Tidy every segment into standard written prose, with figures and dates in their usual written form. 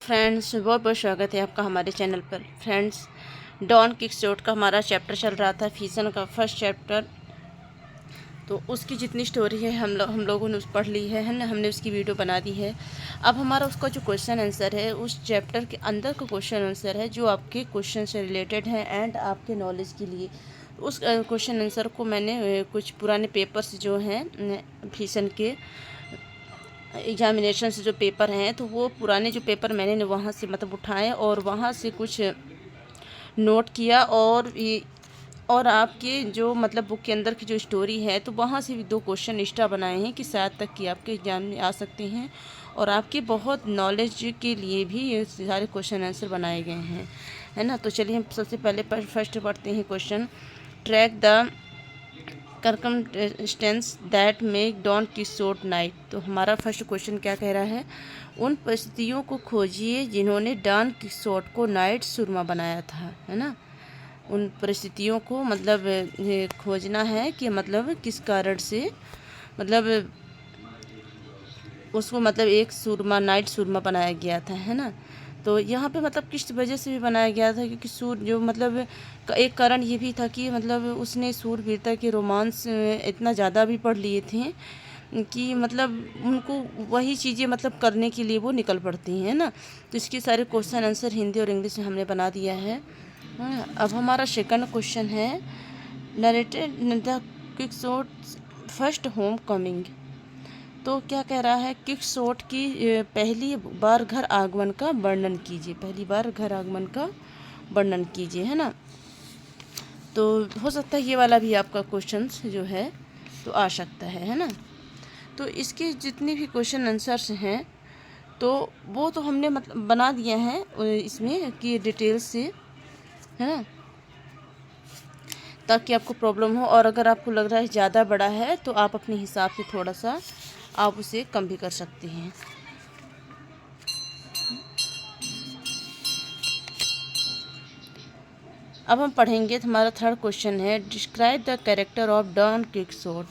Friends, बहुत बहुत स्वागत है आपका हमारे चैनल पर। फ्रेंड्स, डॉन किक्सोट का हमारा चैप्टर चल रहा था, फिक्शन का फर्स्ट चैप्टर। तो उसकी जितनी स्टोरी है हम लोगों ने उस पढ़ ली है ना, हमने उसकी वीडियो बना दी है। अब हमारा उसका जो क्वेश्चन आंसर है, उस चैप्टर के अंदर का क्वेश्चन आंसर है जो आपके क्वेश्चन से रिलेटेड है एंड आपके नॉलेज के लिए। उस क्वेश्चन आंसर को मैंने कुछ पुराने पेपर्स जो हैं फिक्शन के एग्जामिनेशन से जो पेपर हैं, तो वो पुराने जो पेपर मैंने वहाँ से मतलब उठाए और वहाँ से कुछ नोट किया। और आपके जो मतलब बुक के अंदर की जो स्टोरी है, तो वहाँ से भी 2 क्वेश्चन एक्स्ट्रा बनाए हैं कि शायद तक कि आपके एग्जाम में आ सकते हैं और आपके बहुत नॉलेज के लिए भी ये सारे क्वेश्चन आंसर बनाए गए हैं, है ना। तो चलिए हम सबसे पहले फर्स्ट पढ़ते हैं question. Track the circumstances that make Don Quixote knight. तो हमारा फर्स्ट क्वेश्चन क्या कह रहा है, उन परिस्थितियों को खोजिए जिन्होंने डॉन किशोट को नाइट सुरमा बनाया था, है ना। उन परिस्थितियों को मतलब खोजना है कि मतलब किस कारण से मतलब उसको मतलब एक सुरमा नाइट सुरमा बनाया गया था, है ना। तो यहाँ पे मतलब किस वजह से भी बनाया गया था, क्योंकि सूर जो मतलब एक कारण ये भी था कि मतलब उसने सूरवीरता के रोमांस इतना ज़्यादा भी पढ़ लिए थे कि मतलब उनको वही चीज़ें मतलब करने के लिए वो निकल पड़ती हैं ना। तो इसके सारे क्वेश्चन आंसर हिंदी और इंग्लिश में हमने बना दिया है। अब हमारा सेकंड क्वेश्चन है, narrated the Quixote first homecoming. तो क्या कह रहा है, क्विकसोट की पहली बार घर आगमन का वर्णन कीजिए। पहली बार घर आगमन का वर्णन कीजिए, है ना। तो हो सकता है ये वाला भी आपका क्वेश्चन जो है तो आ सकता है ना। तो इसके जितने भी क्वेश्चन आंसर्स हैं तो वो तो हमने मतलब बना दिया है इसमें कि डिटेल से, है ना, ताकि आपको प्रॉब्लम हो। और अगर आपको लग रहा है ज़्यादा बड़ा है तो आप अपने हिसाब से थोड़ा सा आप उसे कम भी कर सकते हैं। अब हम पढ़ेंगे तो हमारा थर्ड क्वेश्चन है, describe the character of Don Quixote.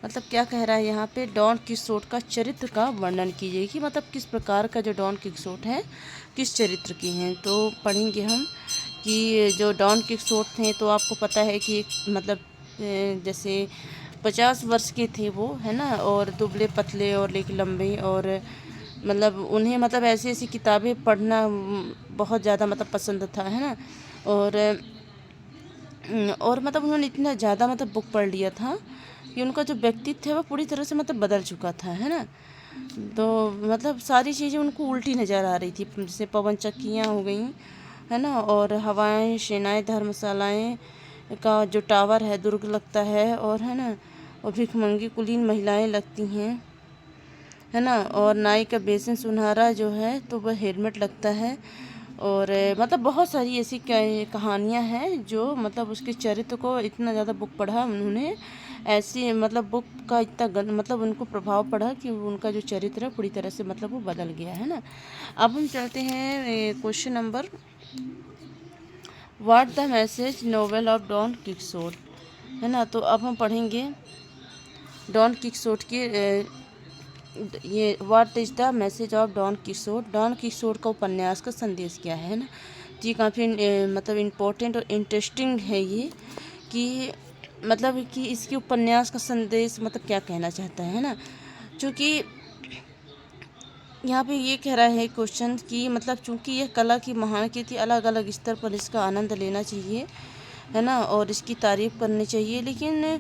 मतलब क्या कह रहा है यहाँ पे, डॉन किक्सोट का चरित्र का वर्णन कीजिए कि मतलब किस प्रकार का जो डॉन किक्सोट है किस चरित्र की हैं। तो पढ़ेंगे हम कि जो डॉन किक्सोट थे तो आपको पता है कि मतलब जैसे 50 वर्ष के थे वो, है ना, और दुबले पतले और लेकिन लंबे, और मतलब उन्हें मतलब ऐसी ऐसी किताबें पढ़ना बहुत ज़्यादा मतलब पसंद था, है ना। और मतलब उन्होंने इतना ज़्यादा मतलब बुक पढ़ लिया था कि उनका जो व्यक्तित्व है वो पूरी तरह से मतलब बदल चुका था, है ना। तो मतलब सारी चीज़ें उनको उल्टी नज़र आ रही थी, जैसे पवन चक्कियाँ हो गई, है ना, और हवाएं, सेनाएं, धर्मशालाएं का जो टावर है दुर्ग लगता है, और है ना, और भिखमंगी कुलीन महिलाएं लगती हैं, है ना, और नाई का बेसन सुनहरा जो है तो वह हेलमेट लगता है। और मतलब बहुत सारी ऐसी कहानियाँ हैं जो मतलब उसके चरित्र को इतना ज़्यादा बुक पढ़ा उन्होंने, ऐसी मतलब बुक का इतना मतलब उनको प्रभाव पड़ा कि उनका जो चरित्र है पूरी तरह से मतलब वो बदल गया, है ना। अब हम चलते हैं question number, what the message novel of Don Quixote, है ना। तो अब हम पढ़ेंगे डॉन किक्सोट के ये what is the message of Don Quixote. Don Quixote का उपन्यास का संदेश क्या है ना। तो ये काफ़ी मतलब इम्पोर्टेंट और इंटरेस्टिंग है ये, कि मतलब कि इसके उपन्यास का संदेश मतलब क्या कहना चाहता है ना। क्योंकि यहाँ पे ये कह रहा है क्वेश्चन कि मतलब चूँकि यह कला की महान कृति, अलग अलग स्तर पर इसका आनंद लेना चाहिए, है ना, और इसकी तारीफ़ करनी चाहिए। लेकिन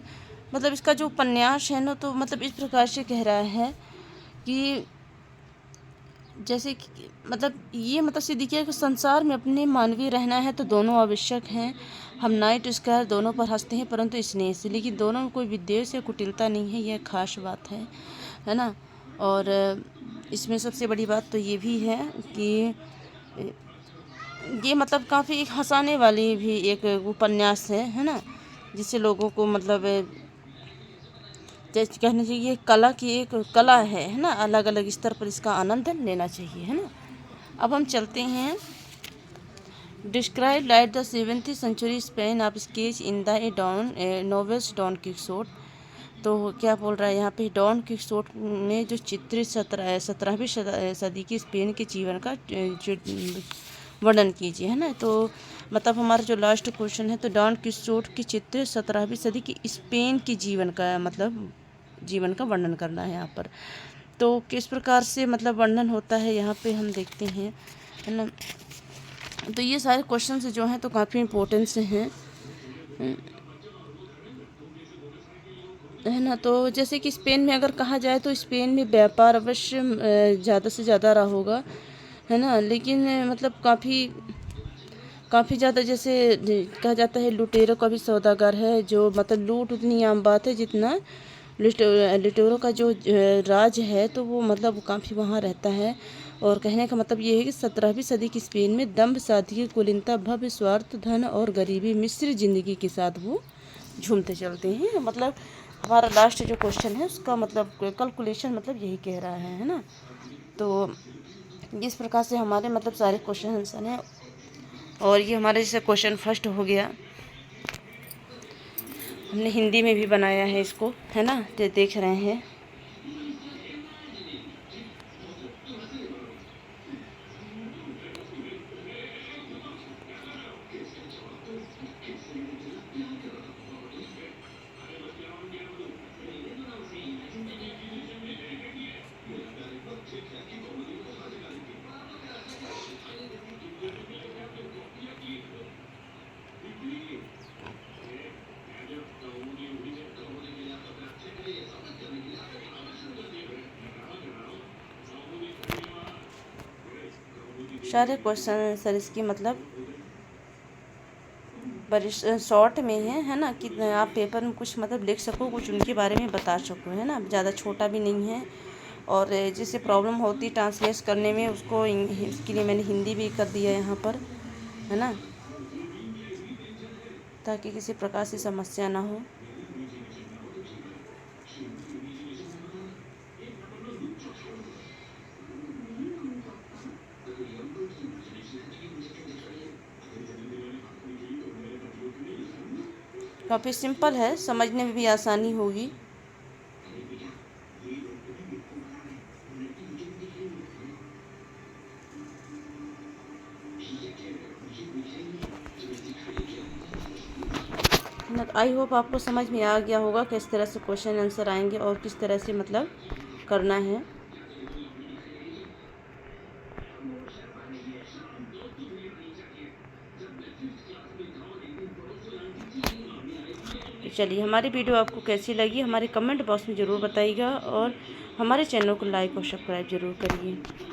मतलब इसका जो उपन्यास है ना, तो मतलब इस प्रकार से कह रहा है कि जैसे कि मतलब ये मतलब सिद्ध किया कि संसार में अपने मानवीय रहना है तो दोनों आवश्यक हैं। हम नाइट स्क्वायर दोनों पर हंसते हैं परंतु स्नेह से, लेकिन दोनों में कोई विद्वेष या कुटिलता नहीं है, यह खास बात है ना। और इसमें सबसे बड़ी बात तो ये भी है कि ये मतलब काफ़ी एक हंसाने वाली भी एक उपन्यास है ना, जिससे लोगों को मतलब जैसे कहना चाहिए कला की एक कला है ना, अलग अलग स्तर पर इसका आनंद लेना चाहिए, है ना। अब हम चलते हैं, describe light the 7th century Spain of sketch in the Don novels Don Quixote. तो क्या बोल रहा है यहाँ पे, डॉन किक्सोट में जो चित्रित 17वीं सदी की स्पेन के जीवन का वर्णन कीजिए, है ना। तो मतलब हमारा जो लास्ट क्वेश्चन है, तो डॉन किक्सोट की चित्रित 17वीं सदी की स्पेन के जीवन का मतलब जीवन का वर्णन करना है यहाँ पर। तो किस प्रकार से मतलब वर्णन होता है यहाँ पे हम देखते हैं, है ना। तो ये सारे क्वेश्चन जो हैं तो काफ़ी इम्पोर्टेंट से हैं, है ना। तो जैसे कि स्पेन में अगर कहा जाए तो स्पेन में व्यापार अवश्य ज़्यादा से ज़्यादा रहा होगा, है ना। लेकिन मतलब काफ़ी ज़्यादा जैसे कहा जाता है लुटेरों का भी सौदागर है, जो मतलब लूट उतनी आम बात है जितना लुटेरों का जो राज है तो वो मतलब काफ़ी वहाँ रहता है। और कहने का मतलब ये है कि 17वीं सदी की स्पेन में दम्भ, सादगी, कुलीनता, भव्य स्वार्थ, धन और गरीबी मिश्रित जिंदगी के साथ वो झूमते चलते हैं। मतलब हमारा लास्ट जो क्वेश्चन है उसका मतलब कैलकुलेशन मतलब यही कह रहा है ना। तो इस प्रकार से हमारे मतलब सारे क्वेश्चन आंसर हैं। और ये हमारे जैसे क्वेश्चन फर्स्ट हो गया, हमने हिंदी में भी बनाया है इसको, है ना, तो देख रहे हैं। सारे क्वेश्चन आंसर इसकी मतलब बड़े शॉर्ट में है ना, कि आप पेपर में कुछ मतलब लिख सको, कुछ उनके बारे में बता सको, है ना। ज़्यादा छोटा भी नहीं है। और जिससे प्रॉब्लम होती ट्रांसलेट करने में उसको इसके लिए मैंने हिंदी भी कर दिया यहाँ पर, है ना, ताकि किसी प्रकार से समस्या ना हो। काफ़ी सिंपल है, समझने में भी आसानी होगी। आई होप आपको समझ में आ गया होगा किस तरह से क्वेश्चन आंसर आएंगे और किस तरह से मतलब करना है। चलिए, हमारी वीडियो आपको कैसी लगी हमारे कमेंट बॉक्स में ज़रूर बताइएगा, और हमारे चैनल को लाइक और सब्सक्राइब ज़रूर करिए।